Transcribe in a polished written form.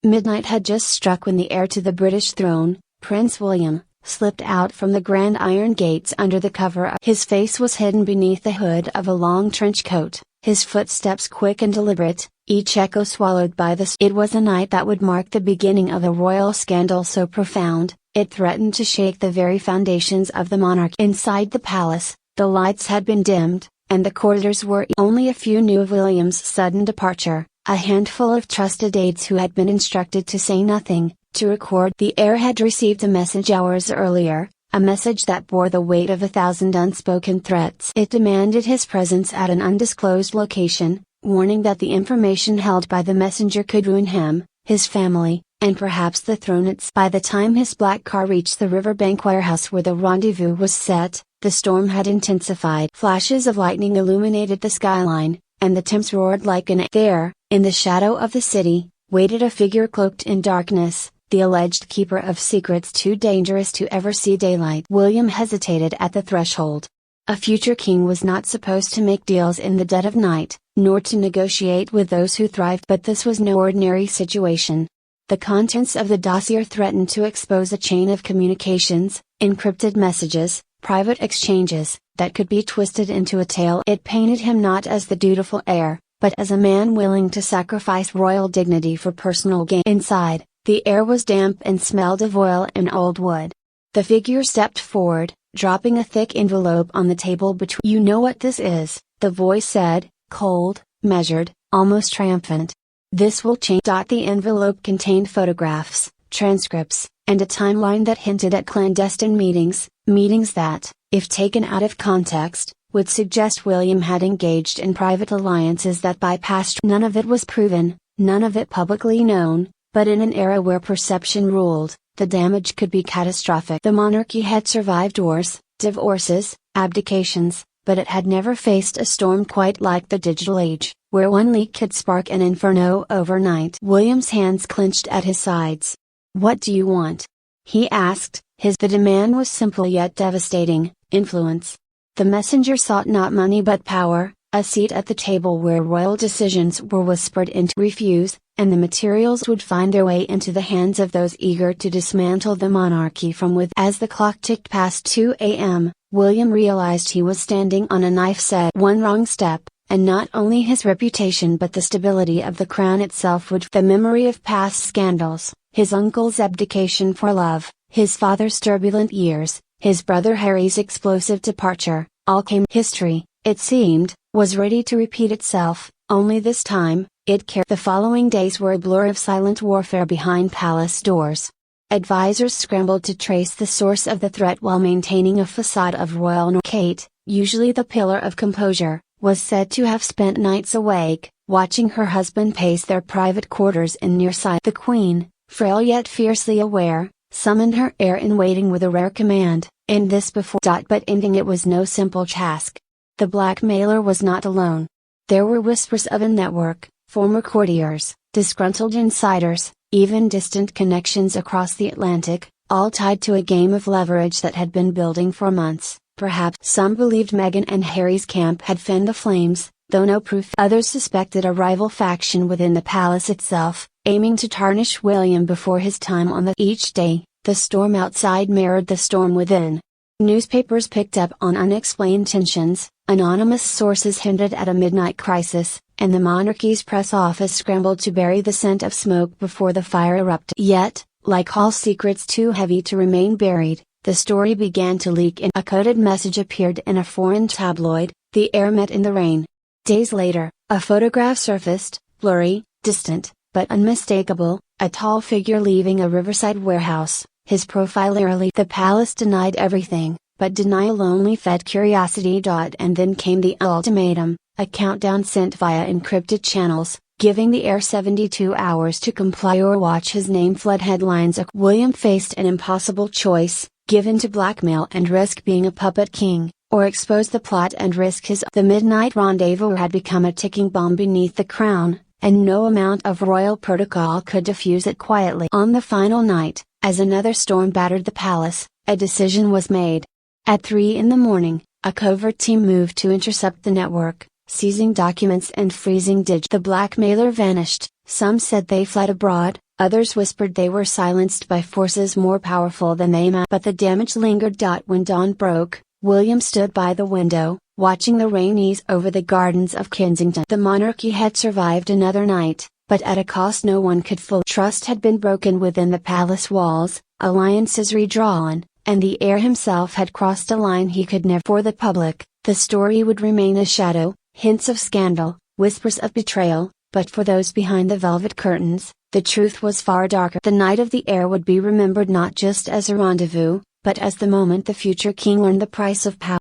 Midnight had just struck when the heir to the British throne, Prince William, slipped out from the grand iron gates under the cover of. His face was hidden beneath the hood of a long trench coat, his footsteps quick and deliberate, each echo swallowed by the. It was a night that would mark the beginning of a royal scandal so profound, it threatened to shake the very foundations of the monarchy. Inside the palace, the lights had been dimmed, and the corridors were. Only a few knew of William's sudden departure, a handful of trusted aides who had been instructed to say nothing, to record. The heir had received a message hours earlier, a message that bore the weight of 1,000 unspoken threats. It demanded his presence at an undisclosed location, warning that the information held by the messenger could ruin him, his family, and perhaps the throne itself. By the time his black car reached the riverbank warehouse where the rendezvous was set, the storm had intensified. Flashes of lightning illuminated the skyline, and the Thames roared like an. There, in the shadow of the city, waited a figure cloaked in darkness, the alleged keeper of secrets too dangerous to ever see daylight. William hesitated at the threshold. A future king was not supposed to make deals in the dead of night, nor to negotiate with those who thrived. But this was no ordinary situation. The contents of the dossier threatened to expose a chain of communications, encrypted messages, private exchanges, that could be twisted into a tale. It painted him not as the dutiful heir, but as a man willing to sacrifice royal dignity for personal gain. Inside, the air was damp and smelled of oil and old wood. The figure stepped forward, dropping a thick envelope on the table between. "You know what this is," the voice said, cold, measured, almost triumphant. "This will change." The envelope contained photographs, transcripts, and a timeline that hinted at clandestine meetings that, if taken out of context, would suggest William had engaged in private alliances that bypassed. None of it was proven, none of it publicly known, but in an era where perception ruled, the damage could be catastrophic. The monarchy had survived wars, divorces, abdications, but it had never faced a storm quite like the digital age, where one leak could spark an inferno overnight. William's hands clenched at his sides. "What do you want?" he asked. The demand was simple yet devastating: influence. The messenger sought not money but power, a seat at the table where royal decisions were whispered into. Refuse, and the materials would find their way into the hands of those eager to dismantle the monarchy from within. As the clock ticked past 2 a.m., William realized he was standing on a knife's edge. One wrong step, and not only his reputation but the stability of the crown itself would. The memory of past scandals, his uncle's abdication for love, his father's turbulent years, his brother Harry's explosive departure, all came. History, it seemed, was ready to repeat itself, only this time, it cared. The following days were a blur of silent warfare behind palace doors. Advisors scrambled to trace the source of the threat while maintaining a facade of royal. Kate, usually the pillar of composure, was said to have spent nights awake, watching her husband pace their private quarters in near sight. The Queen, frail yet fiercely aware, summoned her heir in waiting with a rare command, end this before. But ending it was no simple task. The blackmailer was not alone. There were whispers of a network, former courtiers, disgruntled insiders, even distant connections across the Atlantic, all tied to a game of leverage that had been building for months. Perhaps some believed Meghan and Harry's camp had fanned the flames, though no proof. Others suspected a rival faction within the palace itself, aiming to tarnish William before his time on the. Each day, the storm outside mirrored the storm within. Newspapers picked up on unexplained tensions, anonymous sources hinted at a midnight crisis, and the monarchy's press office scrambled to bury the scent of smoke before the fire erupted. Yet, like all secrets too heavy to remain buried, the story began to leak. A coded message appeared in a foreign tabloid, the heir met in the rain. Days later, a photograph surfaced, blurry, distant, but unmistakable, a tall figure leaving a riverside warehouse, his profile eerily. The palace denied everything, but denial only fed curiosity. And then came the ultimatum, a countdown sent via encrypted channels, giving the heir 72 hours to comply or watch his name flood headlines. William faced an impossible choice: give in to blackmail and risk being a puppet king, or expose the plot and risk his. The midnight rendezvous had become a ticking bomb beneath the crown, and no amount of royal protocol could defuse it quietly. On the final night, as another storm battered the palace, a decision was made. At 3 in the morning, a covert team moved to intercept the network, seizing documents and freezing The blackmailer vanished. Some said they fled abroad, Others whispered they were silenced by forces more powerful than they imagined. But the damage lingered. When dawn broke, William stood by the window, watching the rain ease over the gardens of Kensington. The monarchy had survived another night, but at a cost no one could fully. Trust had been broken within the palace walls, alliances redrawn, and the heir himself had crossed a line he could never. For the public, the story would remain a shadow, hints of scandal, whispers of betrayal, but for those behind the velvet curtains, the truth was far darker. The night of the heir would be remembered not just as a rendezvous, but as the moment the future king learned the price of power.